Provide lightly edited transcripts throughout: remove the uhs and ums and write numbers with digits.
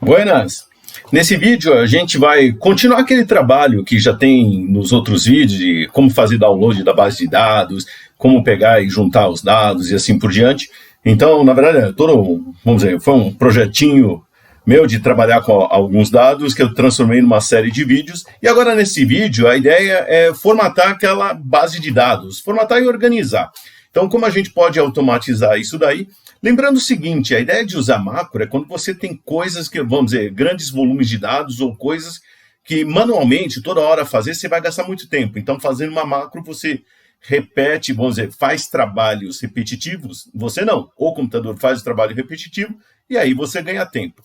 Buenas! Nesse vídeo a gente vai continuar aquele trabalho que já tem nos outros vídeos de como fazer download da base de dados, como pegar e juntar os dados e assim por diante. Então, na verdade, vamos dizer, foi um projetinho meu de trabalhar com alguns dados que eu transformei numa série de vídeos. E agora nesse vídeo a ideia é formatar aquela base de dados, formatar e organizar. Então, como a gente pode automatizar isso daí? Lembrando o seguinte, a ideia de usar macro é quando você tem coisas que, vamos dizer, grandes volumes de dados ou coisas que manualmente, toda hora fazer, você vai gastar muito tempo. Então, fazendo uma macro, você repete, vamos dizer, faz trabalhos repetitivos, você não, o computador faz o trabalho repetitivo e aí você ganha tempo,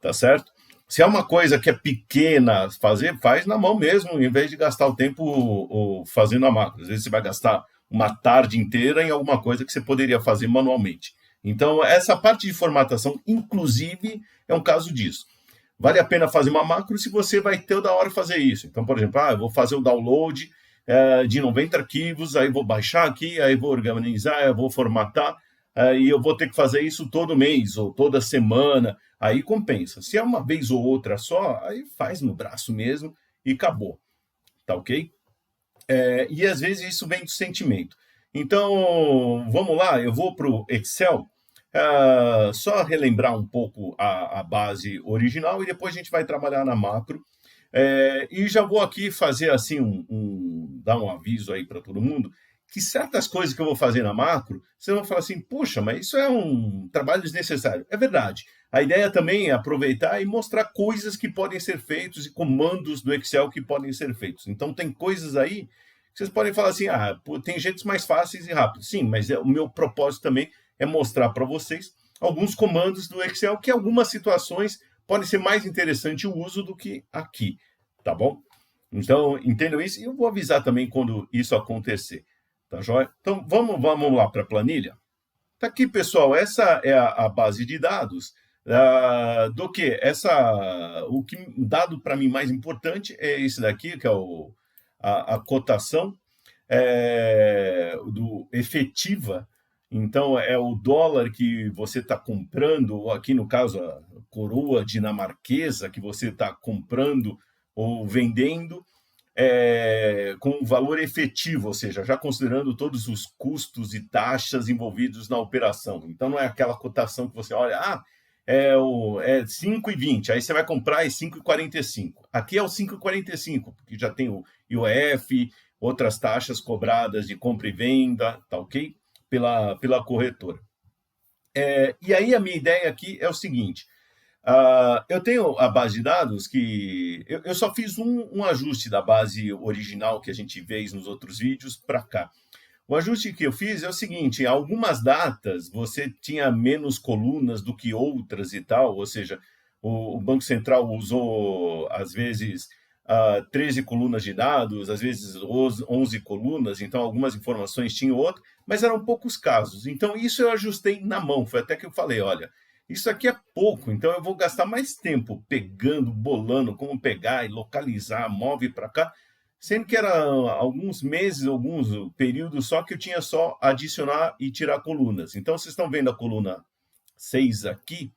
tá certo? Se é uma coisa que é pequena fazer, faz na mão mesmo, em vez de gastar o tempo fazendo a macro. Às vezes você vai gastar uma tarde inteira em alguma coisa que você poderia fazer manualmente. Então, essa parte de formatação, inclusive, é um caso disso. Vale a pena fazer uma macro se você vai toda hora fazer isso. Então, por exemplo, eu vou fazer o download de 90 arquivos, aí vou baixar aqui, aí vou organizar, eu vou formatar, e eu vou ter que fazer isso todo mês ou toda semana, aí compensa. Se é uma vez ou outra só, aí faz no braço mesmo e acabou. Tá ok? E às vezes isso vem do sentimento. Então, vamos lá, eu vou para o Excel, só relembrar um pouco a base original e depois a gente vai trabalhar na macro. E já vou aqui fazer assim, dar um aviso aí para todo mundo, que certas coisas que eu vou fazer na macro, vocês vão falar assim, puxa, mas isso é um trabalho desnecessário. É verdade. A ideia também é aproveitar e mostrar coisas que podem ser feitas e comandos do Excel que podem ser feitos. Então, tem coisas aí que vocês podem falar assim, tem jeitos mais fáceis e rápidos. Sim, mas o meu propósito também é mostrar para vocês alguns comandos do Excel que em algumas situações pode ser mais interessante o uso do que aqui, tá bom? Então, entendam isso e eu vou avisar também quando isso acontecer, tá joia? Então, vamos lá para a planilha. Tá aqui, pessoal, essa é a base de dados do que? O que dado para mim mais importante é esse daqui, que é a cotação do efetiva. Então, é o dólar que você está comprando, ou aqui no caso, a coroa dinamarquesa que você está comprando ou vendendo, com o valor efetivo, ou seja, já considerando todos os custos e taxas envolvidos na operação. Então, não é aquela cotação que você olha, é 5,20, aí você vai comprar é 5,45. Aqui é o 5,45, porque já tem o IOF, outras taxas cobradas de compra e venda, tá ok? Pela corretora. E aí a minha ideia aqui é o seguinte, eu tenho a base de dados que eu só fiz um ajuste da base original que a gente fez nos outros vídeos para cá. O ajuste que eu fiz é o seguinte, em algumas datas você tinha menos colunas do que outras e tal, ou seja, o Banco Central usou, às vezes, 13 colunas de dados, às vezes 11 colunas, então algumas informações tinham outro, mas eram poucos casos. Então isso eu ajustei na mão, foi até que eu falei, olha, isso aqui é pouco, então eu vou gastar mais tempo pegando, bolando, como pegar e localizar, move para cá, sendo que era alguns meses, alguns períodos só que eu tinha só adicionar e tirar colunas. Então, vocês estão vendo a coluna 6 aqui,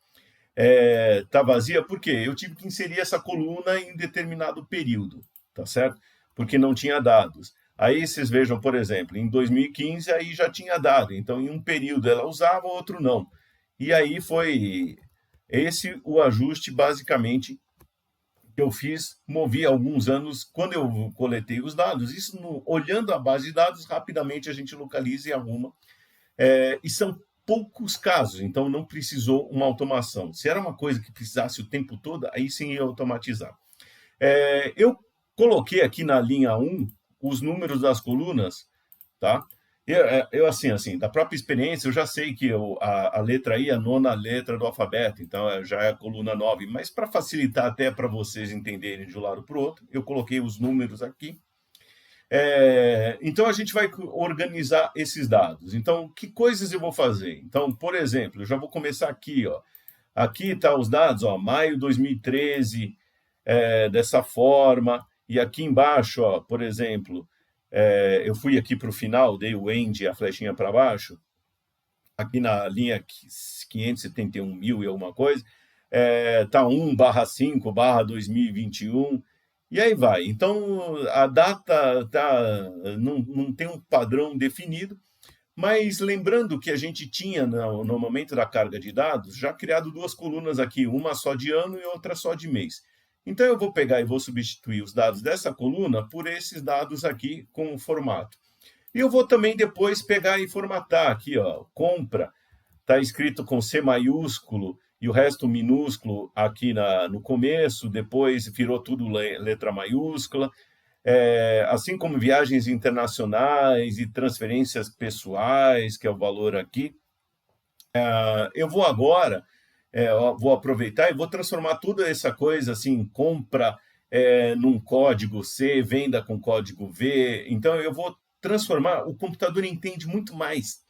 tá vazia, por quê? Eu tive que inserir essa coluna em determinado período, tá certo? Porque não tinha dados. Aí vocês vejam, por exemplo, em 2015 aí já tinha dado, então em um período ela usava, outro não. E aí foi esse o ajuste, basicamente, que eu fiz, movi alguns anos, quando eu coletei os dados. Isso, olhando a base de dados, rapidamente a gente localiza e arruma. E são poucos casos, então não precisou uma automação. Se era uma coisa que precisasse o tempo todo, aí sim ia automatizar. Eu coloquei aqui na linha 1 os números das colunas, tá? Eu assim, da própria experiência, eu já sei que a letra I é a nona letra do alfabeto, então já é a coluna 9, mas para facilitar até para vocês entenderem de um lado para o outro, eu coloquei os números aqui. Então, a gente vai organizar esses dados. Então, que coisas eu vou fazer? Então, por exemplo, eu já vou começar aqui, ó. Aqui estão os dados, ó, maio de 2013, dessa forma, e aqui embaixo, ó, por exemplo, eu fui aqui para o final, dei o end, a flechinha para baixo, aqui na linha 571 mil e alguma coisa, tá 1/5/2021, e aí vai. Então, a data não tem um padrão definido, mas lembrando que a gente tinha, no momento da carga de dados, já criado duas colunas aqui, uma só de ano e outra só de mês. Então, eu vou pegar e vou substituir os dados dessa coluna por esses dados aqui com o formato. E eu vou também depois pegar e formatar aqui, ó, compra, está escrito com C maiúsculo e o resto minúsculo aqui no começo, depois virou tudo letra maiúscula, assim como viagens internacionais e transferências pessoais, que é o valor aqui. Eu vou agora, vou aproveitar e vou transformar toda essa coisa, assim, compra num código C, venda com código V. Então, eu vou transformar, o computador entende muito mais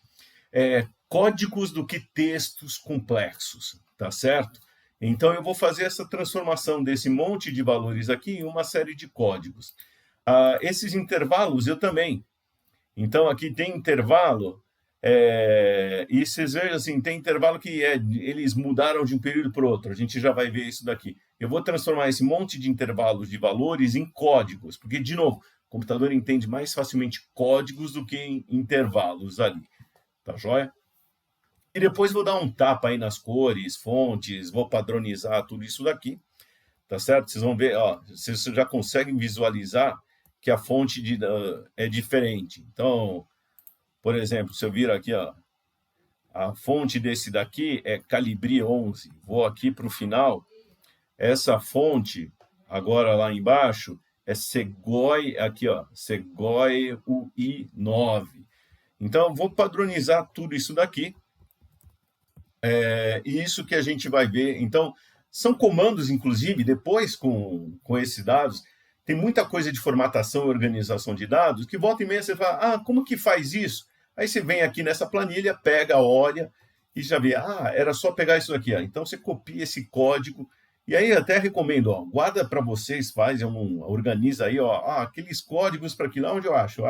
códigos do que textos complexos, tá certo? Então, eu vou fazer essa transformação desse monte de valores aqui em uma série de códigos. Esses intervalos eu também. Então, aqui tem intervalo, e vocês vejam assim, tem intervalo que eles mudaram de um período para o outro. A gente já vai ver isso daqui. Eu vou transformar esse monte de intervalos de valores em códigos, porque, de novo, o computador entende mais facilmente códigos do que em intervalos ali. Tá joia? E depois vou dar um tapa aí nas cores, fontes, vou padronizar tudo isso daqui, tá certo? Vocês vão ver, ó, vocês já conseguem visualizar que a fonte é diferente. Então, por exemplo, se eu vir aqui, ó, a fonte desse daqui é Calibri 11. Vou aqui para o final. Essa fonte, agora lá embaixo, é Segoy, aqui, ó, Segoy UI9. Então, vou padronizar tudo isso daqui. Isso que a gente vai ver. Então, são comandos, inclusive, depois com esses dados, tem muita coisa de formatação e organização de dados, que volta e meia você fala, como que faz isso? Aí você vem aqui nessa planilha, pega, olha, e já vê, era só pegar isso aqui. Então, você copia esse código, e aí até recomendo, ó, guarda para vocês, organiza aí, ó, aqueles códigos para aqui, lá onde eu acho,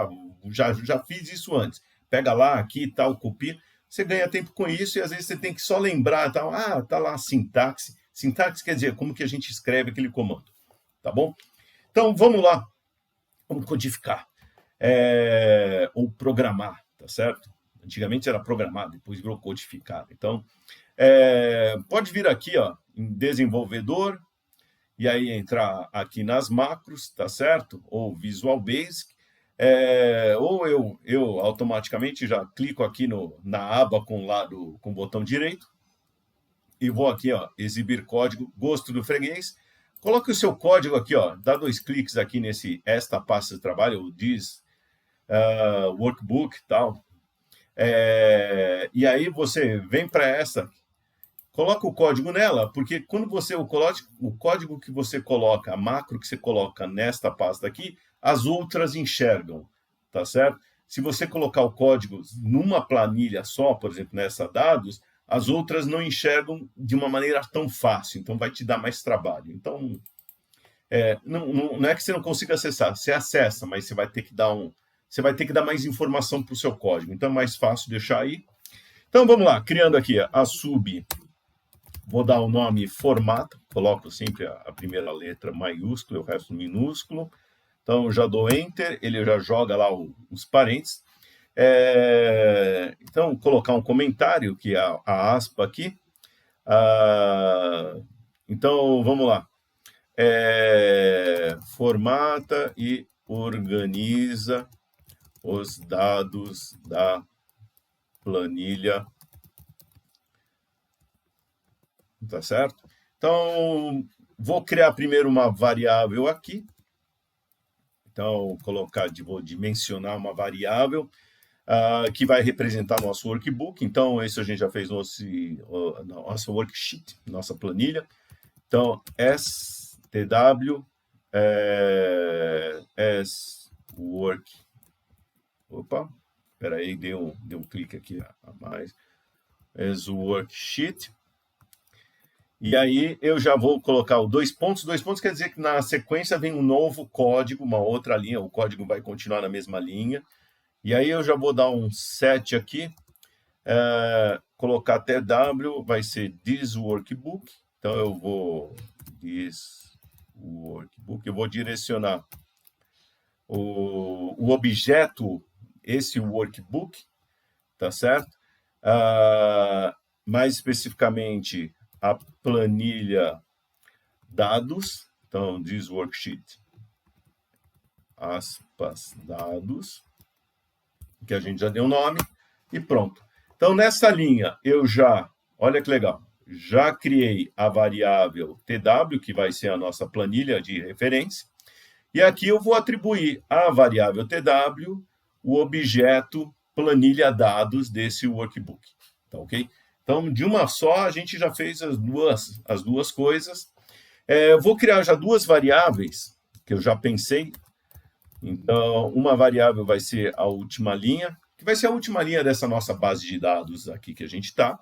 já fiz isso antes. Pega lá, aqui e tal, copia. Você ganha tempo com isso e às vezes você tem que só lembrar, tá lá a sintaxe. Sintaxe quer dizer como que a gente escreve aquele comando, tá bom? Então, vamos lá. Vamos codificar. Ou programar, tá certo? Antigamente era programar, depois virou codificar. Então, pode vir aqui, ó, em desenvolvedor, e aí entrar aqui nas macros, tá certo? Ou Visual Basic. Ou eu automaticamente já clico aqui na aba com o botão direito e vou aqui, ó, exibir código, gosto do freguês. Coloque o seu código aqui, ó, dá 2 cliques aqui esta pasta de trabalho, o this workbook e tal. E aí você vem para essa, coloca o código nela, porque quando o código que você coloca, a macro que você coloca nesta pasta aqui, as outras enxergam, tá certo? Se você colocar o código numa planilha só, por exemplo, nessa dados, as outras não enxergam de uma maneira tão fácil, então vai te dar mais trabalho. Então, não é que você não consiga acessar, você acessa, mas você vai ter que dar mais informação para o seu código. Então, é mais fácil deixar aí. Então, vamos lá, criando aqui a sub, vou dar o nome formato, coloco sempre a primeira letra maiúscula, o resto minúsculo. Então, já dou Enter, ele já joga lá os parênteses. Então, colocar um comentário, que é a aspa aqui. Então, vamos lá. Formata e organiza os dados da planilha. Tá certo? Então, vou criar primeiro uma variável aqui. Então, vou dimensionar uma variável que vai representar nosso workbook. Então, isso a gente já fez nossa worksheet, nossa planilha. Então, stw work. Opa, espera aí, deu um clique aqui a mais. As worksheet. E aí eu já vou colocar o 2 pontos. 2 pontos quer dizer que na sequência vem um novo código, uma outra linha. O código vai continuar na mesma linha. E aí eu já vou dar um set aqui. Colocar TW, vai ser this workbook, Então, eu vou workbook, eu vou direcionar o objeto, esse workbook, tá certo? Mais especificamente, a planilha dados, então, this worksheet, aspas, dados, que a gente já deu nome, e pronto. Então, nessa linha, olha que legal, já criei a variável TW, que vai ser a nossa planilha de referência, e aqui eu vou atribuir à variável TW o objeto planilha dados desse workbook, tá ok? Então, de uma só, a gente já fez as duas coisas. Eu vou criar já duas variáveis, que eu já pensei. Então, uma variável vai ser a última linha, que vai ser a última linha dessa nossa base de dados aqui que a gente está.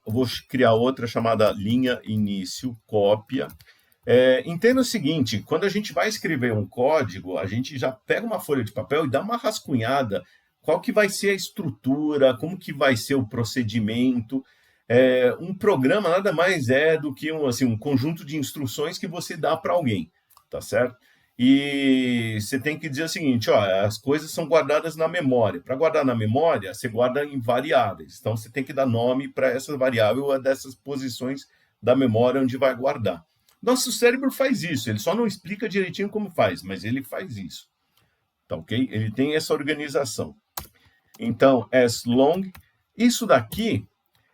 Vou criar outra chamada linha início cópia. Entenda o seguinte, quando a gente vai escrever um código, a gente já pega uma folha de papel e dá uma rascunhada, qual que vai ser a estrutura, como que vai ser o procedimento. Um programa nada mais é do que um conjunto de instruções que você dá para alguém, tá certo? E você tem que dizer o seguinte, ó, as coisas são guardadas na memória. Para guardar na memória, você guarda em variáveis. Então, você tem que dar nome para essa variável ou dessas posições da memória onde vai guardar. Nosso cérebro faz isso, ele só não explica direitinho como faz, mas ele faz isso. Tá ok? Ele tem essa organização. Então, as long, isso daqui,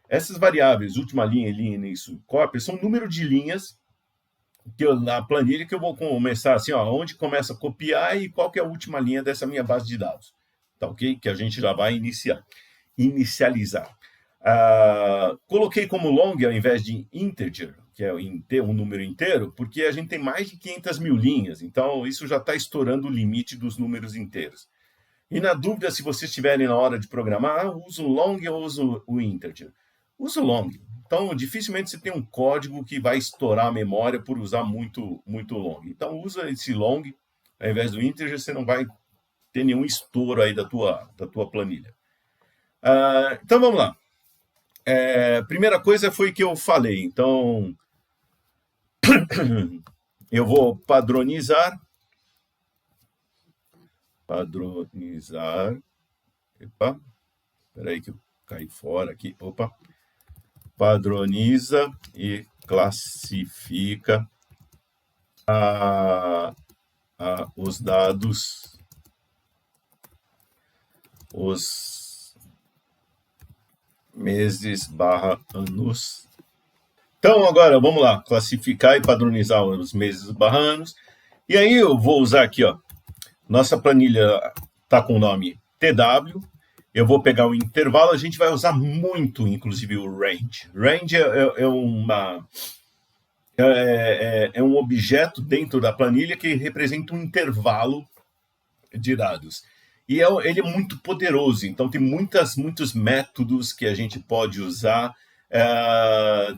essas variáveis, última linha, linha, início, cópia, são número de linhas na planilha que eu vou começar assim, ó, onde começa a copiar e qual que é a última linha dessa minha base de dados. Tá ok? Que a gente já vai inicializar. Coloquei como long ao invés de integer, que é um número inteiro, porque a gente tem mais de 500 mil linhas, então isso já está estourando o limite dos números inteiros. E na dúvida, se vocês estiverem na hora de programar, uso o long ou uso o integer? Uso o long. Então, dificilmente você tem um código que vai estourar a memória por usar muito, muito long. Então, usa esse long, ao invés do integer, você não vai ter nenhum estouro aí da tua planilha. Então, vamos lá. Primeira coisa foi que eu falei. Então, eu vou padronizar. Epa, espera aí que eu caí fora aqui. Opa. Padroniza e classifica os dados, os meses / anos. Então, agora, vamos lá, classificar e padronizar os meses / anos. E aí eu vou usar aqui, ó, nossa planilha está com o nome TW. Eu vou pegar o intervalo, a gente vai usar muito, inclusive, o range. Range é um objeto dentro da planilha que representa um intervalo de dados. E ele é muito poderoso, então tem muitos métodos que a gente pode usar,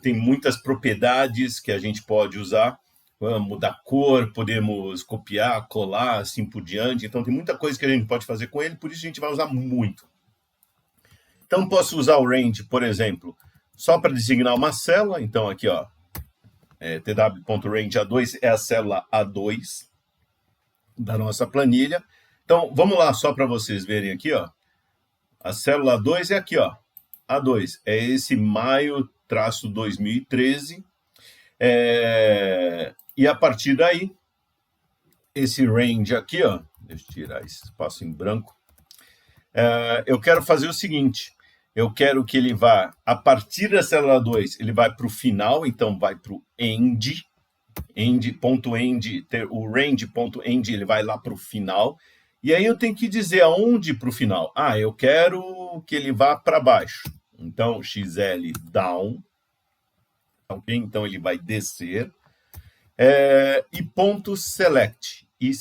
tem muitas propriedades que a gente pode usar, mudar cor, podemos copiar, colar, assim por diante. Então tem muita coisa que a gente pode fazer com ele, por isso a gente vai usar muito. Então, posso usar o range, por exemplo, só para designar uma célula. Então, aqui, ó, tw.range A2 é a célula A2 da nossa planilha. Então, vamos lá, só para vocês verem aqui, ó. A célula A2 é aqui, ó. A2 é esse maio-2013. E a partir daí, esse range aqui, ó, deixa eu tirar esse espaço em branco. Eu quero fazer o seguinte, eu quero que ele vá, a partir da célula 2, ele vai para o final, então vai para o end, o range.end, ele vai lá para o final, e aí eu tenho que dizer aonde para o final. Eu quero que ele vá para baixo, então xl down, ok? Então ele vai descer, e ponto select, e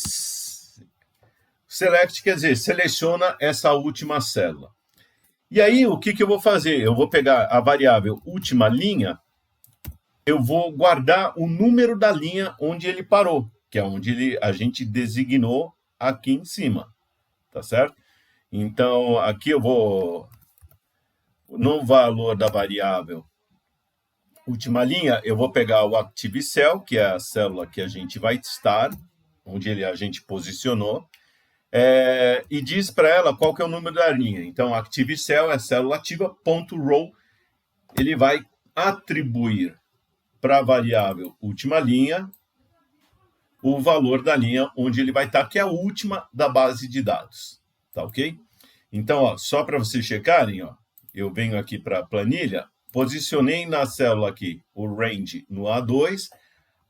select quer dizer, seleciona essa última célula. E aí, o que eu vou fazer? Eu vou pegar a variável última linha, eu vou guardar o número da linha onde ele parou, que é onde a gente designou aqui em cima, tá certo? Então, aqui eu vou, no valor da variável, última linha, eu vou pegar o Active Cell, que é a célula que a gente vai estar, onde a gente posicionou, e diz para ela qual que é o número da linha. Então, Active Cell é célula ativa, ponto .row, ele vai atribuir para a variável última linha o valor da linha onde ele vai estar, que é a última da base de dados. Tá ok? Então, ó, só para vocês checarem, ó, eu venho aqui para a planilha, posicionei na célula aqui o range no A2,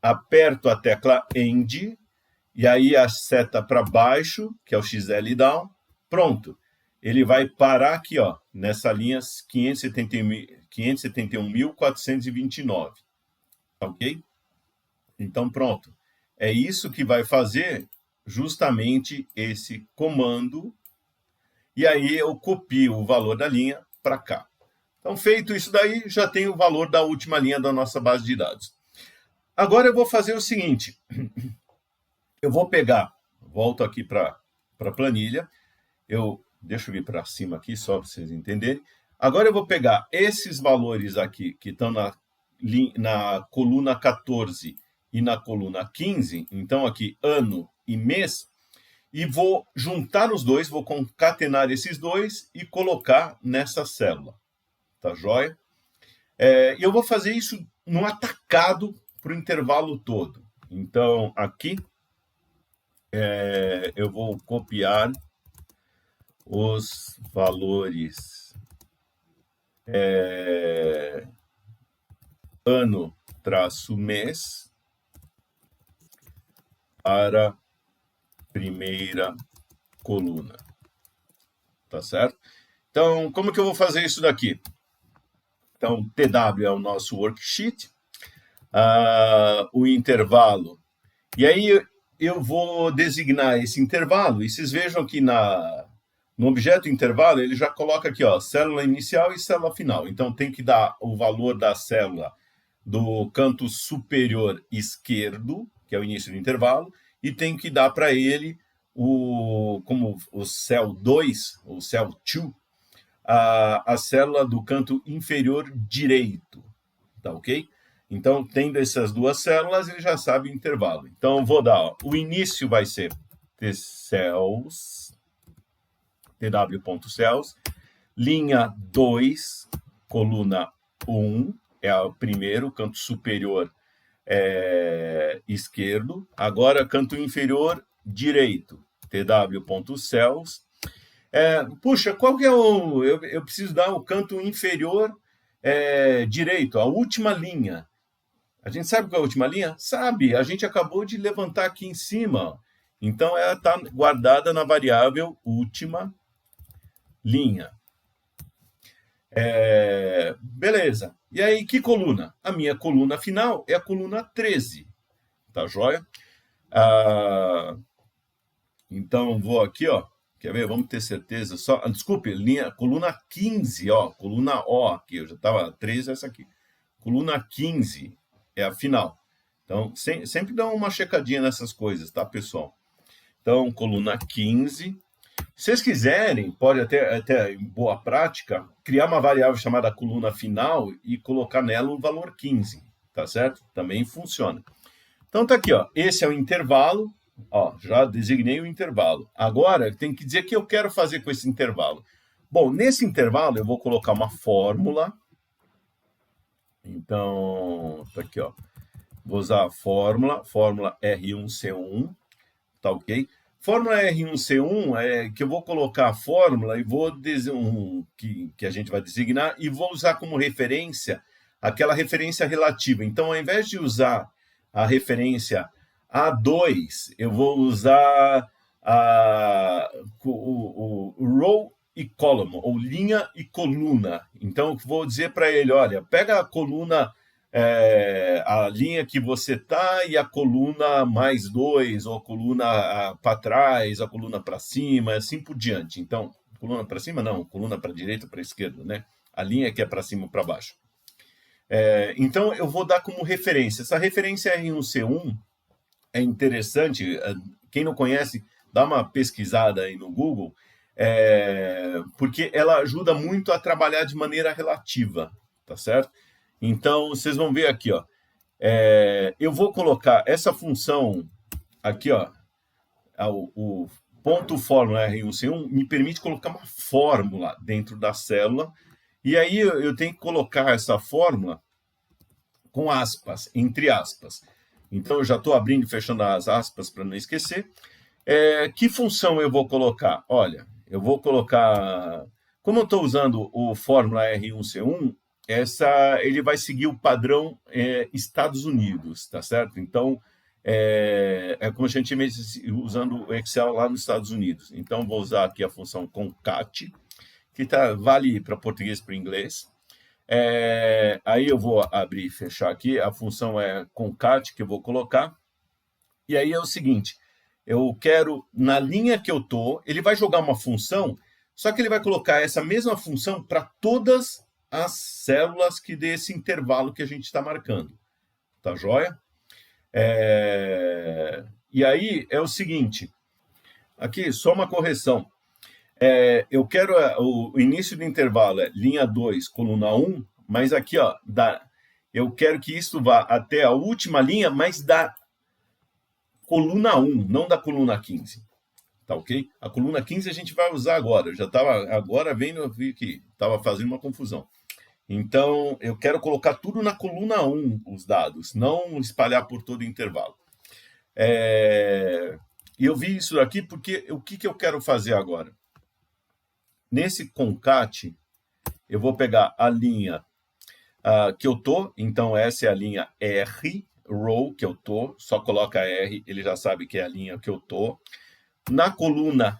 aperto a tecla End, e aí a seta para baixo, que é o XL down, pronto. Ele vai parar aqui, ó, nessa linha 571.429. Tá ok? Então, pronto. É isso que vai fazer justamente esse comando. E aí eu copio o valor da linha para cá. Então, feito isso daí, já tem o valor da última linha da nossa base de dados. Agora eu vou fazer o seguinte. Eu vou pegar, volto aqui para a planilha. Deixa eu vir para cima aqui, só para vocês entenderem. Agora eu vou pegar esses valores aqui, que estão na coluna 14 e na coluna 15, então aqui ano e mês, e vou juntar os dois, vou concatenar esses dois e colocar nessa célula. Tá joia? E eu vou fazer isso no atacado para o intervalo todo. Então, aqui, eu vou copiar os valores ano-mês para primeira coluna. Tá certo? Então, como que eu vou fazer isso daqui? Então, TW é o nosso worksheet, o intervalo. E aí eu vou designar esse intervalo, e vocês vejam que no objeto intervalo, ele já coloca aqui, ó, célula inicial e célula final. Então, tem que dar o valor da célula do canto superior esquerdo, que é o início do intervalo, e tem que dar para ele, como o cell 2, ou cell 2, a célula do canto inferior direito. Tá ok? Então, tendo essas duas células, ele já sabe o intervalo. Então, eu vou dar, ó, o início vai ser tcells, tw.cells, linha 2, coluna 1, é o primeiro, canto superior esquerdo. Agora, canto inferior direito, tw.cells. Puxa, qual que é eu preciso dar o canto inferior direito, a última linha. A gente sabe qual é a última linha? Sabe, a gente acabou de levantar aqui em cima. Então, ela está guardada na variável última linha. Beleza. E aí, que coluna? A minha coluna final é a coluna 13. Tá joia? Então, vou aqui, ó. Quer ver? Vamos ter certeza. Desculpe, coluna 15, ó. Coluna O aqui. Eu já estava 13, essa aqui. Coluna 15 é a final. Então, sempre dá uma checadinha nessas coisas, tá, pessoal? Então, coluna 15. Se vocês quiserem, pode até em boa prática, criar uma variável chamada coluna final e colocar nela o valor 15, tá certo? Também funciona. Então, tá aqui, ó. Esse é o intervalo. Ó, já designei o intervalo. Agora, tem que dizer o que eu quero fazer com esse intervalo. Bom, nesse intervalo, eu vou colocar uma fórmula. Então, tá aqui, ó. Vou usar a fórmula R1C1, tá ok? Fórmula R1C1 é que eu vou colocar a fórmula e vou que a gente vai designar e vou usar como referência aquela referência relativa. Então, ao invés de usar a referência A2, eu vou usar o row e column, ou linha e coluna. Então, eu vou dizer para ele, olha, pega a coluna, a linha que você está e a coluna mais 2, ou a coluna para trás, a coluna para cima, assim por diante. Então, coluna para cima não, coluna para direita, para esquerda, né? A linha que é para cima para baixo. Então, eu vou dar como referência. Essa referência R1C1 é interessante. Quem não conhece, dá uma pesquisada aí no Google, porque ela ajuda muito a trabalhar de maneira relativa, tá certo? Então, vocês vão ver aqui, ó. Eu vou colocar essa função aqui, ó, o ponto fórmula R1C1 me permite colocar uma fórmula dentro da célula, e aí eu tenho que colocar essa fórmula com aspas, entre aspas. Então, eu já estou abrindo e fechando as aspas para não esquecer. Que função eu vou colocar? Olha, eu vou colocar... Como eu estou usando o fórmula R1C1, ele vai seguir o padrão Estados Unidos, tá certo? Então, como a gente usando o Excel lá nos Estados Unidos. Então, vou usar aqui a função concat, que vale para português e para inglês. Aí eu vou abrir e fechar aqui, a função é concat que eu vou colocar, e aí é o seguinte, eu quero, na linha que eu estou, ele vai jogar uma função, só que ele vai colocar essa mesma função para todas as células que dê esse intervalo que a gente está marcando, tá joia? E aí é o seguinte, aqui só uma correção, eu quero o início do intervalo é linha 2, coluna 1, mas aqui, ó, eu quero que isso vá até a última linha, mas da coluna 1, não da coluna 15. Tá ok? A coluna 15 a gente vai usar agora. Eu já estava agora vendo, eu vi que estava fazendo uma confusão. Então, eu quero colocar tudo na coluna 1, os dados, não espalhar por todo o intervalo. E eu vi isso aqui porque o que eu quero fazer agora? Nesse concat, eu vou pegar a linha que eu tô, então essa é a linha R, row que eu tô, só coloca R, ele já sabe que é a linha que eu tô. Na coluna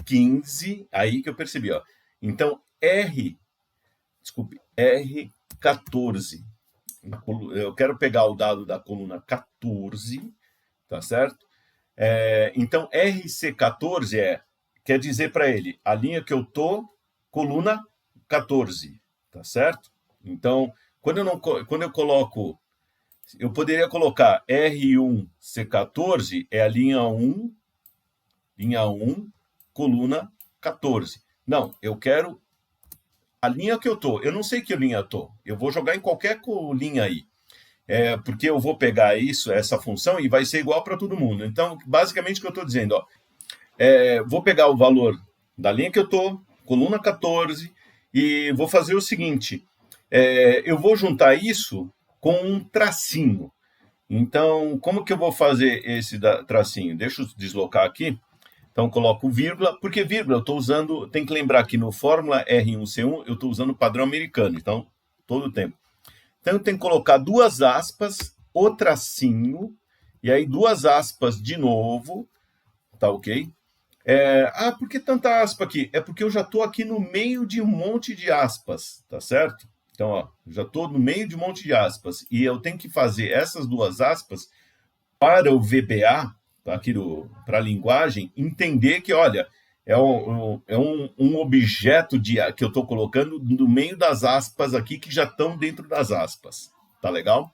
15, aí que eu percebi, ó. Então, R14. Eu quero pegar o dado da coluna 14, tá certo? Então, RC14 quer dizer para ele, a linha que eu tô, coluna 14, tá certo? Então, quando eu coloco, eu poderia colocar R1C14 é a linha 1, coluna 14. Não, eu quero a linha que eu tô. Eu não sei que linha eu tô. Eu vou jogar em qualquer linha aí. Porque eu vou pegar essa função, e vai ser igual para todo mundo. Então, basicamente, o que eu estou dizendo, ó, vou pegar o valor da linha que eu tô, coluna 14, e vou fazer o seguinte, eu vou juntar isso com um tracinho. Então, como que eu vou fazer esse tracinho? Deixa eu deslocar aqui. Então, coloco vírgula, porque vírgula eu estou usando, tem que lembrar que no fórmula R1C1 eu estou usando o padrão americano, então, todo o tempo. Então, eu tenho que colocar duas aspas, o tracinho, e aí duas aspas de novo, tá ok? Por que tanta aspa aqui? É porque eu já estou aqui no meio de um monte de aspas, tá certo? Então, ó, já estou no meio de um monte de aspas, e eu tenho que fazer essas duas aspas para o VBA, aqui para a linguagem, entender que, olha, é um objeto que eu estou colocando no meio das aspas aqui, que já estão dentro das aspas. Tá legal?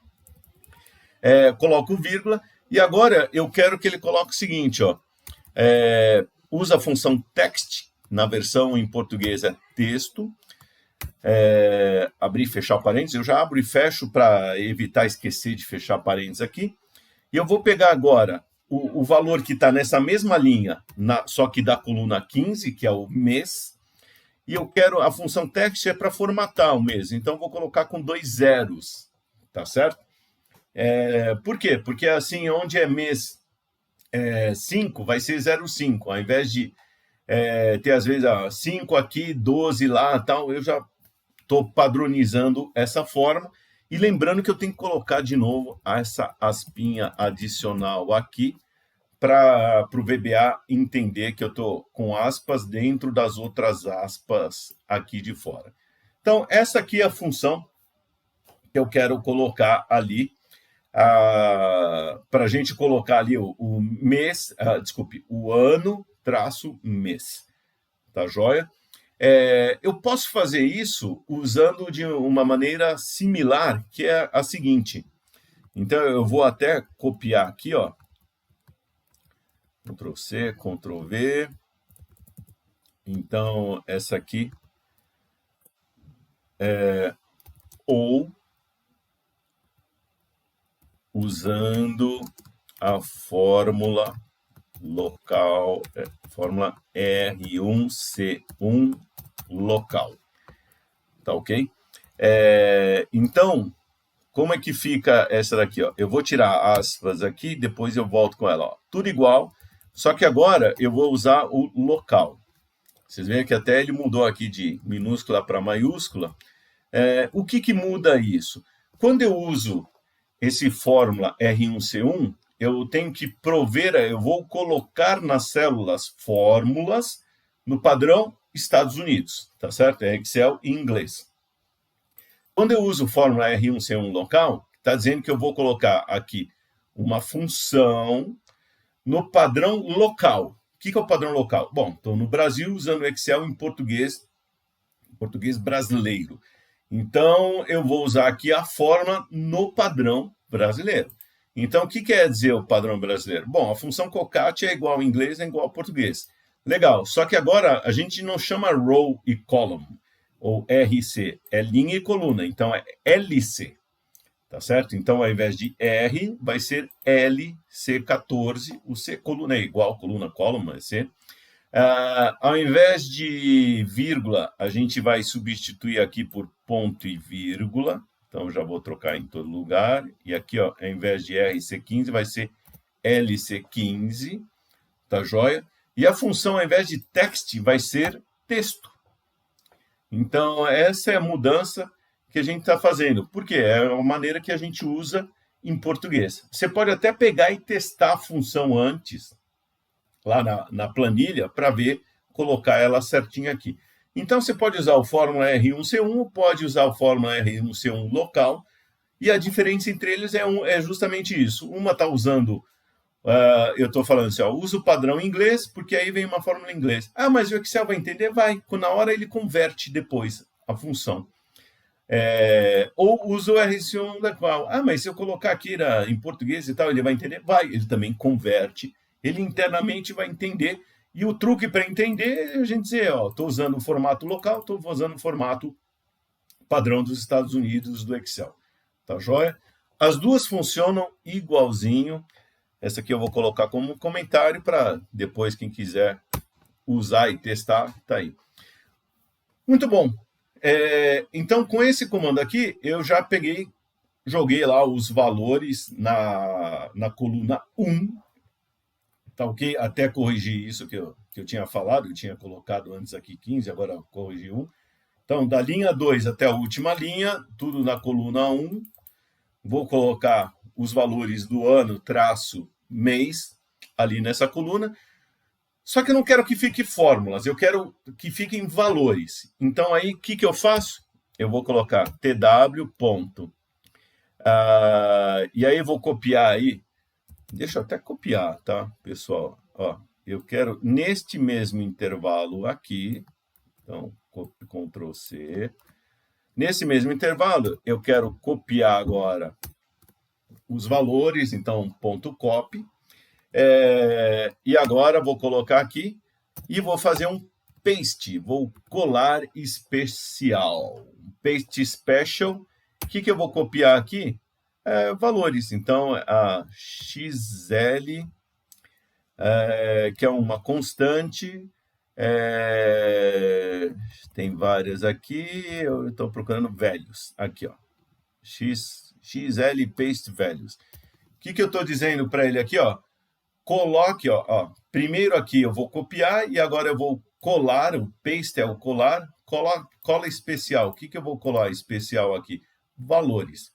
Coloco vírgula, e agora eu quero que ele coloque o seguinte, ó, usa a função text, na versão em português é texto, abrir e fechar parênteses, eu já abro e fecho para evitar esquecer de fechar parênteses aqui, e eu vou pegar agora o valor que está nessa mesma linha, só que da coluna 15, que é o mês, e eu quero, a função text é para formatar o mês, então vou colocar com 2 zeros, tá certo? Por quê? Porque assim, onde é mês 5, vai ser 0,5, ao invés de ter às vezes 5 aqui, 12 lá, tal, eu já estou padronizando essa forma, e lembrando que eu tenho que colocar de novo essa aspinha adicional aqui, para o VBA entender que eu estou com aspas dentro das outras aspas aqui de fora. Então, essa aqui é a função que eu quero colocar ali, para a gente colocar ali o mês, desculpe, o ano traço mês. Tá joia? Eu posso fazer isso usando de uma maneira similar, que é a seguinte. Então, eu vou até copiar aqui, ó. Ctrl C, Ctrl V. Então, essa aqui ou usando a fórmula local, fórmula R1C1 local. Tá ok? Então, como é que fica essa daqui? Ó? Eu vou tirar aspas aqui, depois eu volto com ela. Ó. Tudo igual, só que agora eu vou usar o local. Vocês veem que até ele mudou aqui de minúscula para maiúscula. O que muda isso? Quando eu uso esse fórmula R1C1, eu tenho que prover, eu vou colocar nas células fórmulas no padrão Estados Unidos, tá certo? É Excel em inglês. Quando eu uso fórmula R1C1 local, está dizendo que eu vou colocar aqui uma função no padrão local. O que é o padrão local? Bom, estou no Brasil usando o Excel em português brasileiro. Então, eu vou usar aqui a fórmula no padrão brasileiro. Então, o que quer dizer o padrão brasileiro? Bom, a função COCAT é igual ao inglês, é igual ao português. Legal, só que agora a gente não chama row e column, ou RC, é linha e coluna, então é LC, tá certo? Então, ao invés de R, vai ser LC14, o C, coluna é igual, coluna, column, é C. Ao invés de vírgula, a gente vai substituir aqui por ponto e vírgula. Então, já vou trocar em todo lugar. E aqui, ó, ao invés de RC15, vai ser LC15. Tá joia? E a função, ao invés de text, vai ser texto. Então, essa é a mudança que a gente está fazendo. Por quê? É a maneira que a gente usa em português. Você pode até pegar e testar a função antes, lá na planilha, para ver, colocar ela certinha aqui. Então, você pode usar o fórmula R1C1, pode usar o fórmula R1C1 local, e a diferença entre eles é justamente isso. Uma está usando, eu estou falando assim, ó, usa o padrão inglês, porque aí vem uma fórmula em inglês. Ah, mas o Excel vai entender? Vai. Na hora ele converte depois a função. Ou usa o R1C1 local. Ah, mas se eu colocar aqui em português e tal, ele vai entender? Vai. Ele também converte. Ele internamente vai entender. E o truque para entender é a gente dizer, ó, estou usando o formato local, estou usando o formato padrão dos Estados Unidos do Excel. Tá joia? As duas funcionam igualzinho. Essa aqui eu vou colocar como comentário para depois quem quiser usar e testar, tá aí. Muito bom. Então, com esse comando aqui, eu já joguei lá os valores na coluna 1, tá ok? Até corrigir isso que eu tinha falado, eu tinha colocado antes aqui 15, agora eu corrigi 1. Então, da linha 2 até a última linha, tudo na coluna 1. Vou colocar os valores do ano, traço, mês, ali nessa coluna. Só que eu não quero que fique fórmulas, eu quero que fiquem valores. Então, aí, o que eu faço? Eu vou colocar tw. E aí, eu vou copiar aí. Deixa eu até copiar, tá, pessoal? Ó, eu quero, neste mesmo intervalo aqui, então, Ctrl C. Nesse mesmo intervalo, eu quero copiar agora os valores, então, ponto copy. E agora vou colocar aqui e vou fazer um paste, vou colar especial. Paste special. O que eu vou copiar aqui? Valores. Então, a XL, que é uma constante, tem várias aqui, eu estou procurando values. Aqui, ó. XL paste values. O que eu estou dizendo para ele aqui, ó? Coloque, ó, primeiro aqui eu vou copiar e agora eu vou colar, o paste é o colar, cola especial. O que eu vou colar especial aqui? Valores.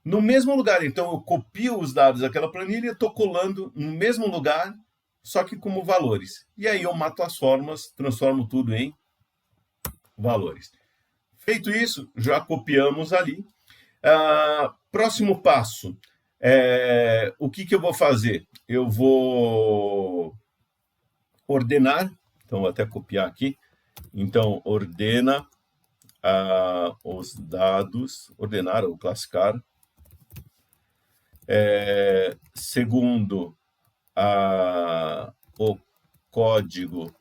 No mesmo lugar, então eu copio os dados daquela planilha e estou colando no mesmo lugar, só que como valores. E aí eu mato as fórmulas, transformo tudo em valores. Feito isso, já copiamos ali. Próximo passo. O que eu vou fazer? Eu vou ordenar, então vou até copiar aqui. Então, ordena os dados, ordenar ou classificar, segundo o código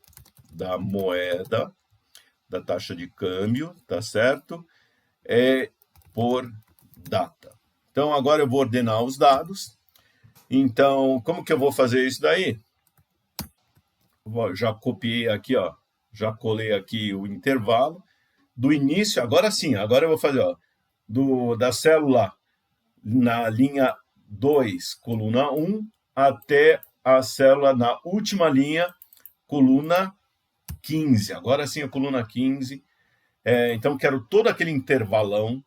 da moeda, da taxa de câmbio, tá certo? Por data. Então, agora eu vou ordenar os dados. Então, como que eu vou fazer isso daí? Já copiei aqui, ó, já colei aqui o intervalo do início. Agora sim, agora eu vou fazer, ó, da célula na linha 2, coluna 1, até a célula na última linha, coluna 15. Agora sim a coluna 15. Então, quero todo aquele intervalão,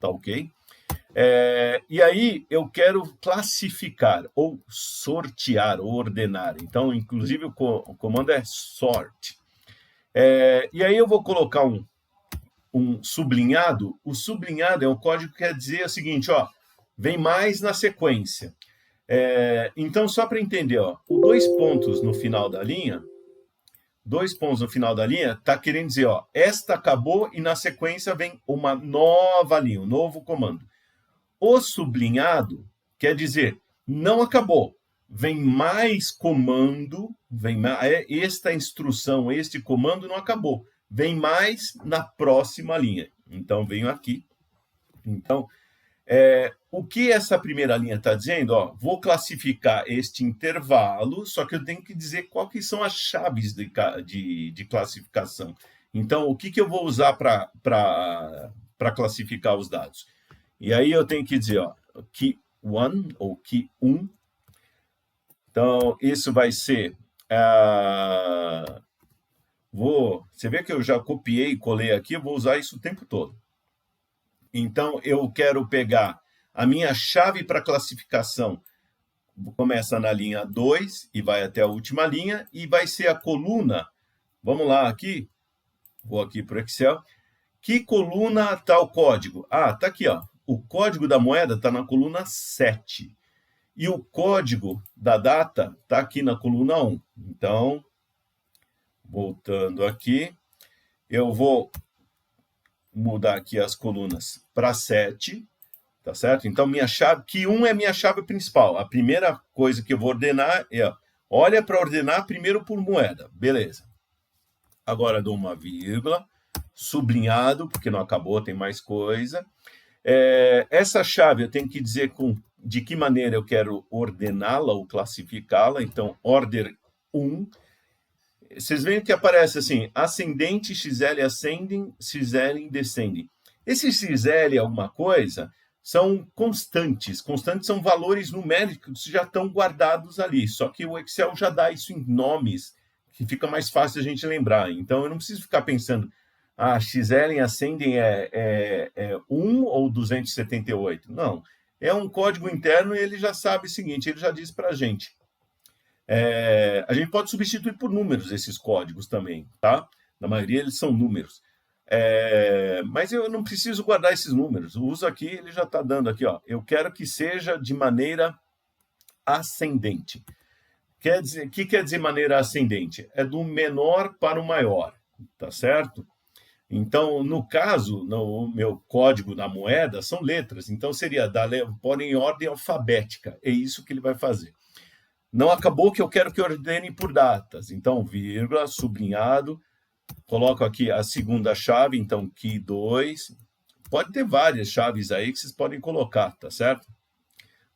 tá ok? E aí eu quero classificar, ou sortear, ou ordenar. Então, inclusive, o comando é sort. E aí eu vou colocar um sublinhado. O sublinhado é um código que quer dizer o seguinte, ó, vem mais na sequência. Então, só para entender, ó, o 2 pontos no final da linha, está querendo dizer, ó, esta acabou e na sequência vem uma nova linha, um novo comando. O sublinhado quer dizer, não acabou, vem mais comando, esta instrução, este comando não acabou, vem mais na próxima linha. Então, venho aqui. Então, o que essa primeira linha está dizendo? Ó, vou classificar este intervalo, só que eu tenho que dizer quais são as chaves de classificação. Então, o que eu vou usar para classificar os dados? E aí eu tenho que dizer, ó, key 1 ou key 1. Então, isso vai ser... você vê que eu já copiei e colei aqui, eu vou usar isso o tempo todo. Então, eu quero pegar a minha chave para classificação. Começa na linha 2 e vai até a última linha, e vai ser a coluna. Vamos lá aqui. Vou aqui para o Excel. Que coluna está o código? Está aqui, ó. O código da moeda está na coluna 7. E o código da data está aqui na coluna 1. Então, voltando aqui, eu vou mudar aqui as colunas para 7, tá certo? Então, minha chave, que 1 é minha chave principal. A primeira coisa que eu vou ordenar é, olha para ordenar primeiro por moeda. Beleza. Agora dou uma vírgula, sublinhado, porque não acabou, tem mais coisa. Essa chave eu tenho que dizer de que maneira eu quero ordená-la ou classificá-la. Então, order 1. Vocês veem que aparece assim, ascendente, XL ascending, XL descending. Esse XL alguma coisa são constantes. Constantes são valores numéricos que já estão guardados ali. Só que o Excel já dá isso em nomes, que fica mais fácil a gente lembrar. Então, eu não preciso ficar pensando, XL em ascending é 1 ou 278. Não, é um código interno e ele já sabe o seguinte, ele já diz para a gente. A gente pode substituir por números esses códigos também, tá? Na maioria eles são números. Mas eu não preciso guardar esses números. O uso aqui, ele já está dando aqui, ó. Eu quero que seja de maneira ascendente. O que quer dizer maneira ascendente? É do menor para o maior, tá certo? Então, no caso, no meu código da moeda, são letras. Então, seria pôr em ordem alfabética. É isso que ele vai fazer. Não acabou que eu quero que ordene por datas. Então, vírgula, sublinhado. Coloco aqui a segunda chave, então, key 2. Pode ter várias chaves aí que vocês podem colocar, tá certo?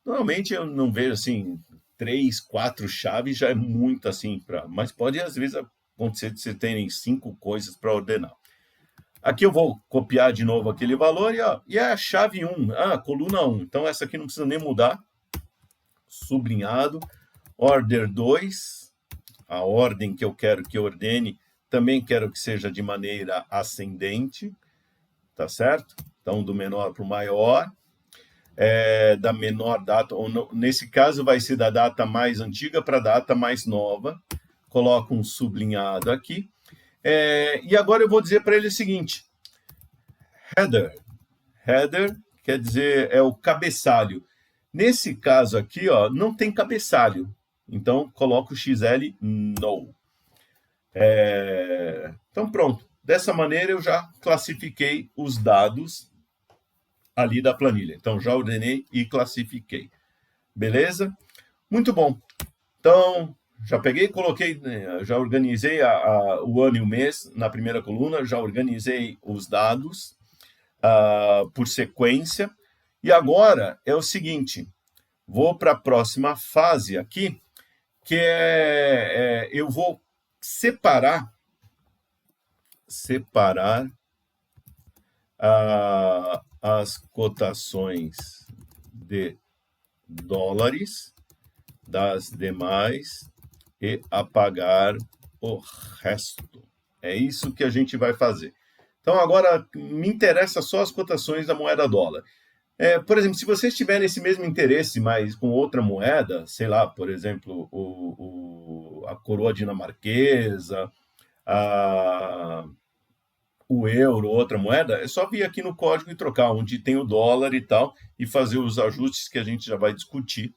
Normalmente eu não vejo, assim, 3, 4 chaves, já é muito assim. Mas pode, às vezes, acontecer de você terem 5 coisas para ordenar. Aqui eu vou copiar de novo aquele valor e é a chave 1, coluna 1. Então, essa aqui não precisa nem mudar. Sublinhado. Order 2, a ordem que eu quero que ordene, também quero que seja de maneira ascendente, tá certo? Então, do menor para o maior, da menor data, ou nesse caso vai ser da data mais antiga para a data mais nova. Coloco um sublinhado aqui. E agora eu vou dizer para ele o seguinte, header. Header quer dizer, é o cabeçalho. Nesse caso aqui, ó, não tem cabeçalho. Então, coloco o XL no. Então, pronto. Dessa maneira, eu já classifiquei os dados ali da planilha. Então, já ordenei e classifiquei. Beleza? Muito bom. Então, já peguei, coloquei, já organizei o ano e o mês na primeira coluna, já organizei os dados por sequência. E agora é o seguinte, vou para a próxima fase aqui, que eu vou separar as cotações de dólares das demais e apagar o resto. É isso que a gente vai fazer. Então, agora, me interessa só as cotações da moeda dólar. Por exemplo, se vocês tiverem esse mesmo interesse, mas com outra moeda, sei lá, por exemplo, a coroa dinamarquesa, o euro, outra moeda, é só vir aqui no código e trocar, onde tem o dólar e tal, e fazer os ajustes que a gente já vai discutir.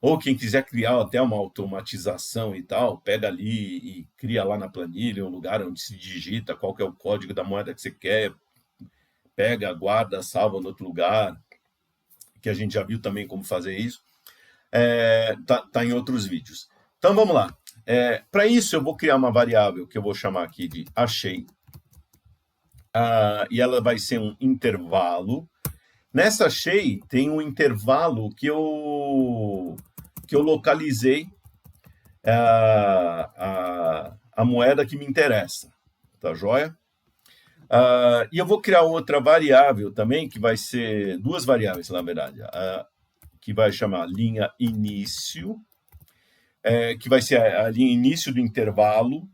Ou quem quiser criar até uma automatização e tal, pega ali e cria lá na planilha um lugar onde se digita qual que é o código da moeda que você quer, pega, guarda, salva no outro lugar, que a gente já viu também como fazer isso. Tá em outros vídeos. Então vamos lá. Para isso eu vou criar uma variável que eu vou chamar aqui de achei. E ela vai ser um intervalo. Nessa achei tem um intervalo que eu localizei a moeda que me interessa, tá joia? E eu vou criar outra variável também, que vai ser duas variáveis, na verdade, que vai chamar linha início, que vai ser a linha início do intervalo,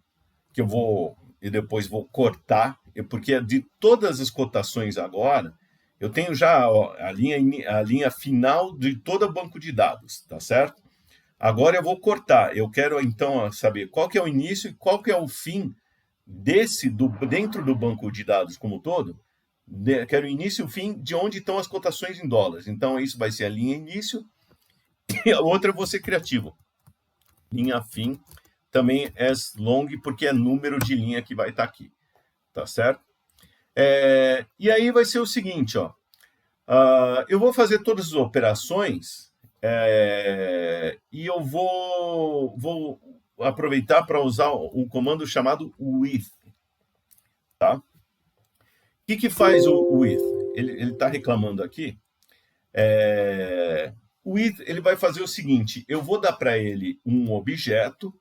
que eu depois vou cortar, porque de todas as cotações agora, eu tenho já a linha final de todo o banco de dados, tá certo? Agora eu vou cortar. Eu quero, então, saber qual que é o início e qual que é o fim dentro do banco de dados como um todo. Quero o início e o fim de onde estão as cotações em dólares. Então, isso vai ser a linha início. E a outra eu vou ser criativo. Linha fim também é long, porque é número de linha que vai estar aqui. Tá certo? E aí vai ser o seguinte, ó. Eu vou fazer todas as operações e eu vou aproveitar para usar um comando chamado with. Tá? O que faz o with? Ele está reclamando aqui. O with ele vai fazer o seguinte, eu vou dar para ele um objeto,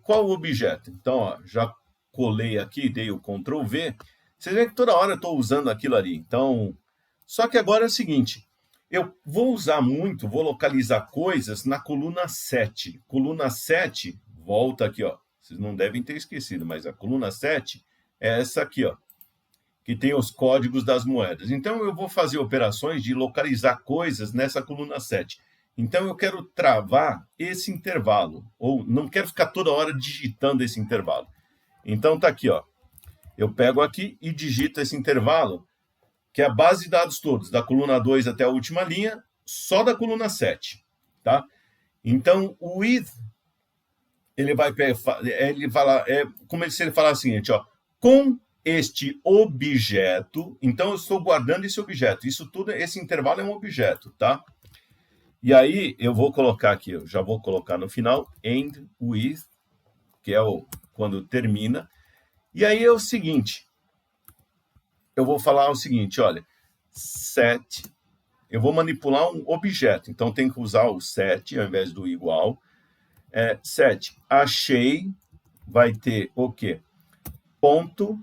qual o objeto? Então, ó, já colei aqui, dei o Ctrl V, vocês veem que toda hora eu estou usando aquilo ali. Então, só que agora é o seguinte, eu vou localizar coisas na coluna 7. Coluna 7, volta aqui, ó. Vocês não devem ter esquecido, mas a coluna 7 é essa aqui, ó, que tem os códigos das moedas. Então, eu vou fazer operações de localizar coisas nessa coluna 7. Então, eu quero travar esse intervalo, ou não quero ficar toda hora digitando esse intervalo. Então, tá aqui, ó. Eu pego aqui e digito esse intervalo, que é a base de dados todos, da coluna 2 até a última linha, só da coluna 7, tá? Então, o with, ele fala, como se ele falar o seguinte, ó, com este objeto, então eu estou guardando esse objeto, isso tudo, esse intervalo é um objeto, tá? E aí, eu vou colocar aqui, eu já vou colocar no final, end with, que é quando termina. E aí é o seguinte, eu vou falar o seguinte, olha, set, eu vou manipular um objeto, então tem que usar o set ao invés do igual. Set, achei, vai ter o quê? Ponto.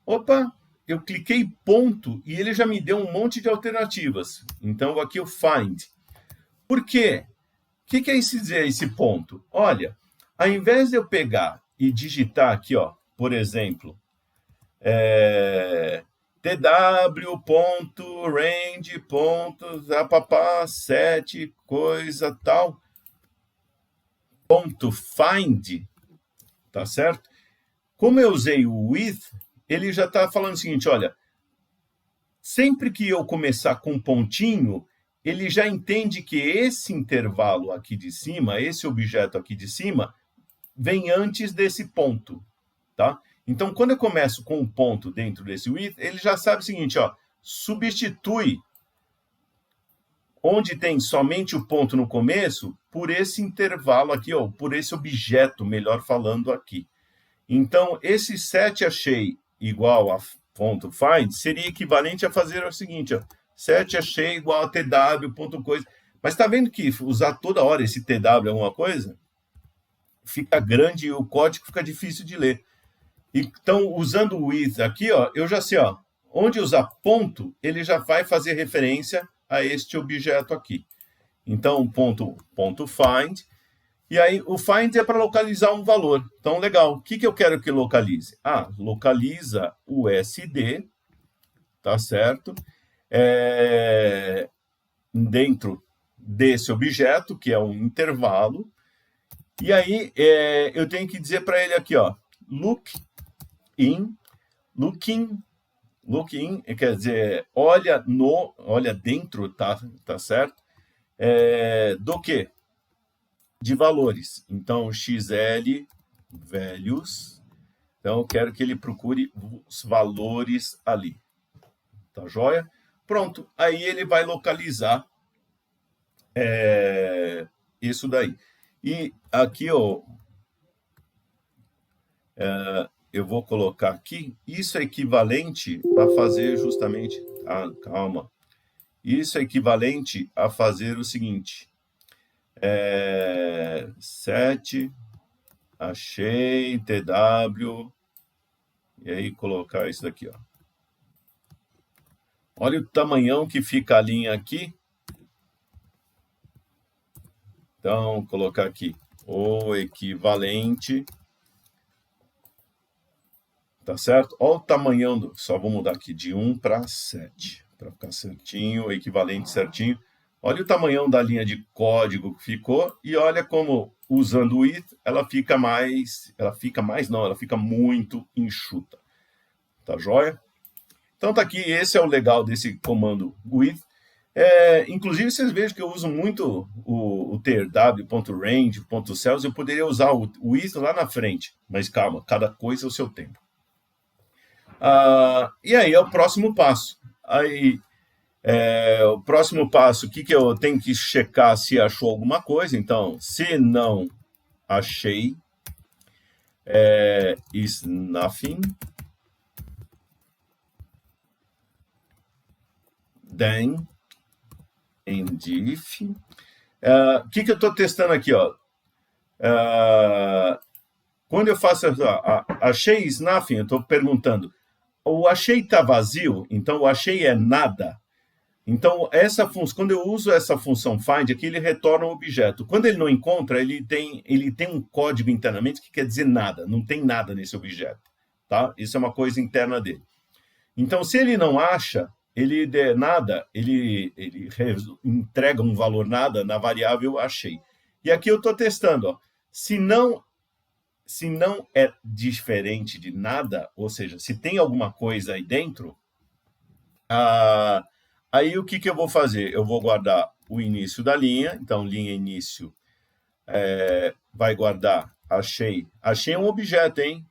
Opa, eu cliquei ponto e ele já me deu um monte de alternativas. Então, aqui o find. Por quê? O que é esse ponto? Olha, ao invés de eu pegar e digitar aqui, ó, por exemplo, tw.range.set, coisa tal, ponto find, tá certo? Como eu usei o with, ele já está falando o seguinte, olha, sempre que eu começar com um pontinho, ele já entende que esse intervalo aqui de cima, esse objeto aqui de cima, vem antes desse ponto, tá? Então, quando eu começo com um ponto dentro desse with, ele já sabe o seguinte, ó, substitui onde tem somente o ponto no começo por esse intervalo aqui, ó, por esse objeto, melhor falando aqui. Então, esse set achei igual a ponto find seria equivalente a fazer o seguinte, ó, 7 achei igual a tw, ponto coisa. Mas está vendo que usar toda hora esse tw alguma coisa, fica grande e o código fica difícil de ler. Então, usando o with aqui, ó, eu já sei, ó, onde usar ponto, ele já vai fazer referência a este objeto aqui. Então, ponto find. E aí, o find é para localizar um valor. Então, legal. O que eu quero que localize? Localiza o SD, tá certo? Dentro desse objeto, que é um intervalo. E aí, eu tenho que dizer para ele aqui, ó, looking, quer dizer, olha dentro, tá certo? Do que? De valores. Então, XL, values. Então, eu quero que ele procure os valores ali. Tá joia? Pronto. Aí ele vai localizar isso daí. E aqui, ó, eu vou colocar aqui, isso é equivalente a fazer justamente... calma. Isso é equivalente a fazer o seguinte. 7, achei, TW, e aí colocar isso daqui, ó. Olha o tamanhão que fica a linha aqui. Então, colocar aqui o equivalente. Tá certo? Olha o tamanhão, só vou mudar aqui de 1 para 7, para ficar certinho, o equivalente certinho. Olha o tamanhão da linha de código que ficou e olha como, usando o with, ela fica muito enxuta. Tá joia? Então tá aqui, esse é o legal desse comando with. Inclusive, vocês vejam que eu uso muito o tw.range.cells, eu poderia usar o with lá na frente, mas calma, cada coisa é o seu tempo. E aí é o próximo passo. O próximo passo, o que eu tenho que checar se achou alguma coisa. Então, se não achei, is nothing, then, and if. O que eu estou testando aqui? Ó? Quando eu faço achei is nothing, eu estou perguntando, o achei está vazio, então o achei é nada. Então, quando eu uso essa função find aqui, ele retorna um objeto. Quando ele não encontra, ele tem um código internamente que quer dizer nada, não tem nada nesse objeto. Tá? Isso é uma coisa interna dele. Então, se ele não acha, ele der nada, ele entrega um valor nada na variável achei. E aqui eu estou testando. Ó, se não é diferente de nada, ou seja, se tem alguma coisa aí dentro, aí o que eu vou fazer? Eu vou guardar o início da linha, então linha início vai guardar achei. Achei um objeto, hein?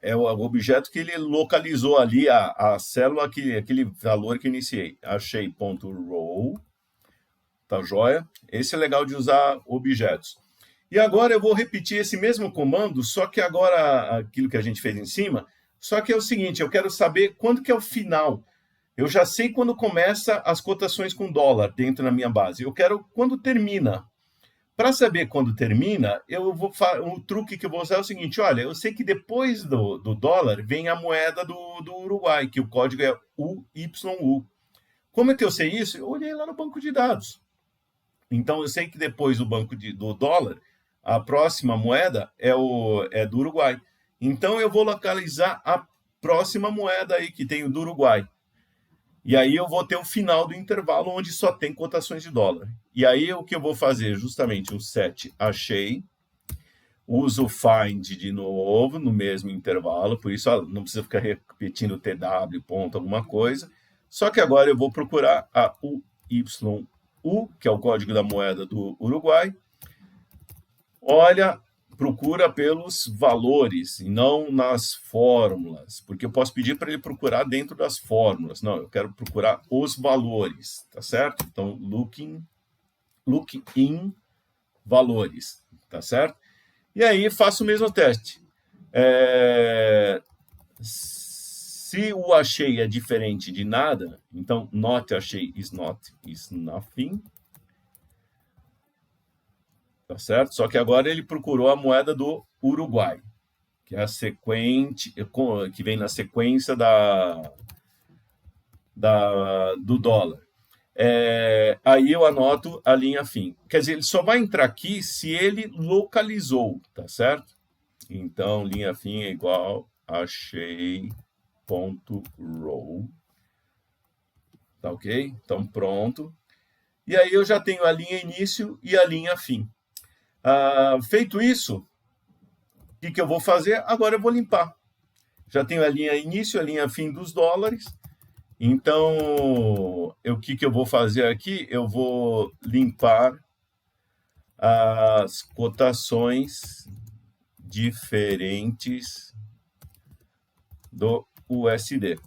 É o objeto que ele localizou ali a célula, aquele valor que iniciei. Achei.row, tá joia? Esse é legal de usar objetos. E agora eu vou repetir esse mesmo comando, só que agora aquilo que a gente fez em cima, só que é o seguinte, eu quero saber quando que é o final. Eu já sei quando começa as cotações com dólar dentro da minha base. Eu quero quando termina. Para saber quando termina, um truque que eu vou usar é o seguinte, olha, eu sei que depois do dólar vem a moeda do Uruguai, que o código é UYU. Como é que eu sei isso? Eu olhei lá no banco de dados. Então, eu sei que depois do dólar, a próxima moeda é do Uruguai. Então, eu vou localizar a próxima moeda aí, que tem o do Uruguai. E aí eu vou ter o final do intervalo, onde só tem cotações de dólar. E aí o que eu vou fazer? Justamente um set achei, uso o find de novo, no mesmo intervalo, por isso não precisa ficar repetindo tw, ponto, alguma coisa. Só que agora eu vou procurar a UYU, que é o código da moeda do Uruguai. Olha, procura pelos valores e não nas fórmulas, porque eu posso pedir para ele procurar dentro das fórmulas. Não, eu quero procurar os valores, tá certo? Então, look in valores, tá certo? E aí faço o mesmo teste. Se Se o achei é diferente de nada, então not achei is nothing. Tá certo? Só que agora ele procurou a moeda do Uruguai, que é a sequente, que vem na sequência do dólar. Aí eu anoto a linha fim. Quer dizer, ele só vai entrar aqui se ele localizou, tá certo? Então, linha fim é igual achei.row. Tá ok? Então, pronto. E aí eu já tenho a linha início e a linha fim. Feito isso, o que eu vou fazer? Agora eu vou limpar. Já tenho a linha início, a linha fim dos dólares. Então, o que eu vou fazer aqui? Eu vou limpar as cotações diferentes do USD.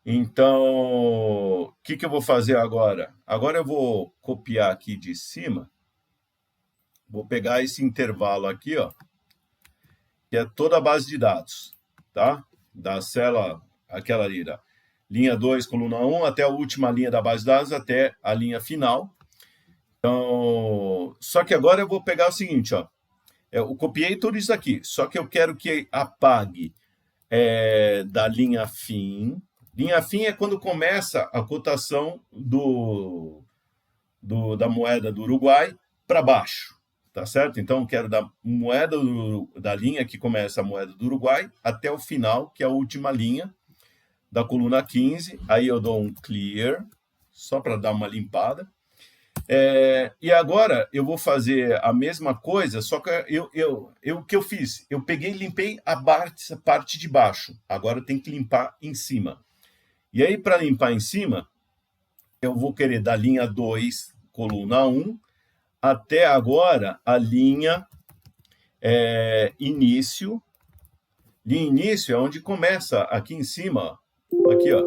Então, o que eu vou fazer agora? Agora eu vou copiar aqui de cima. Vou pegar esse intervalo aqui, ó, que é toda a base de dados, tá? Da célula, aquela ali, linha 2, coluna 1, até a última linha da base de dados, até a linha final. Então, só que agora eu vou pegar o seguinte, ó. Eu copiei tudo isso aqui, só que eu quero que apague da linha fim. Linha fim é quando começa a cotação da moeda do Uruguai para baixo. Tá certo? Então, eu quero da moeda da linha que começa a moeda do Uruguai até o final, que é a última linha da coluna 15. Aí eu dou um clear, só para dar uma limpada. E agora eu vou fazer a mesma coisa, só que o que eu fiz? Eu peguei e limpei a parte de baixo. Agora tem que limpar em cima. E aí, para limpar em cima, eu vou querer da linha 2, coluna 1, até agora a linha início. Linha início é onde começa aqui em cima, ó. Aqui, ó.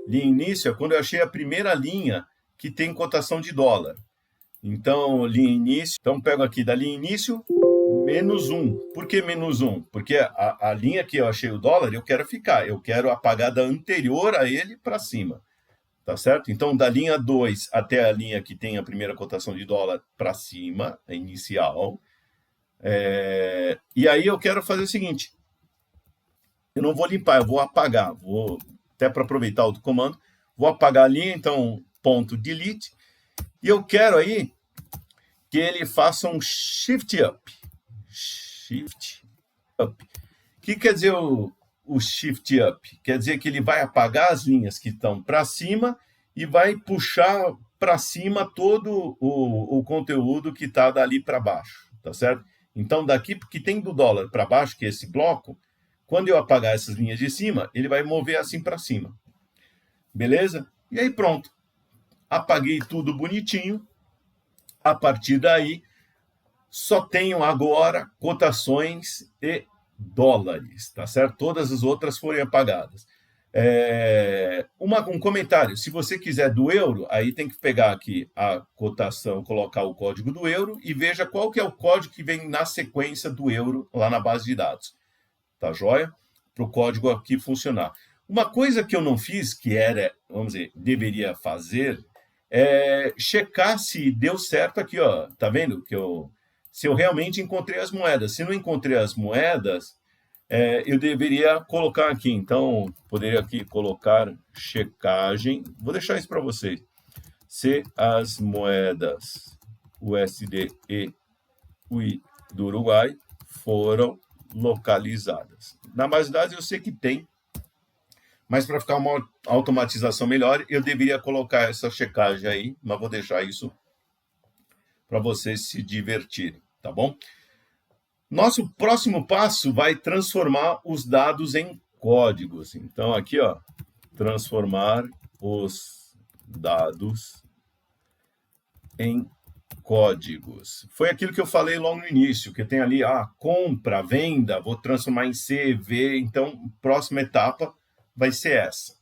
Linha início é quando eu achei a primeira linha que tem cotação de dólar. Então, linha início. Então, pego aqui da linha início, -1. Por que -1? Porque a linha que eu achei o dólar, eu quero ficar. Eu quero apagar da anterior a ele para cima. Tá certo? Então, da linha 2 até a linha que tem a primeira cotação de dólar para cima, a inicial. E aí eu quero fazer o seguinte. Eu não vou limpar, eu vou apagar. Até para aproveitar o comando, vou apagar a linha, então, ponto delete. E eu quero aí que ele faça um shift up. Shift up. O que quer dizer o shift up? Quer dizer que ele vai apagar as linhas que estão para cima e vai puxar para cima todo o conteúdo que está dali para baixo, tá certo? Então, daqui que tem do dólar para baixo, que é esse bloco, quando eu apagar essas linhas de cima, ele vai mover assim para cima. Beleza? E aí pronto. Apaguei tudo bonitinho. A partir daí, só tenho agora cotações e dólares, tá certo? Todas as outras foram apagadas. Um comentário, se você quiser do euro, aí tem que pegar aqui a cotação, colocar o código do euro e veja qual que é o código que vem na sequência do euro lá na base de dados. Tá joia? Para o código aqui funcionar. Uma coisa que eu não fiz, que era, vamos dizer, deveria fazer, é checar se deu certo aqui, ó. Tá vendo? Se eu realmente encontrei as moedas. Se não encontrei as moedas, eu deveria colocar aqui. Então, poderia aqui colocar checagem. Vou deixar isso para vocês. Se as moedas USD e UI do Uruguai foram localizadas. Na base de dados eu sei que tem, mas para ficar uma automatização melhor, eu deveria colocar essa checagem aí, mas vou deixar isso para vocês se divertirem, tá bom? Nosso próximo passo vai transformar os dados em códigos. Então, aqui, ó, transformar os dados em códigos. Foi aquilo que eu falei logo no início, que tem ali a compra, venda, vou transformar em CV. Então, próxima etapa vai ser essa.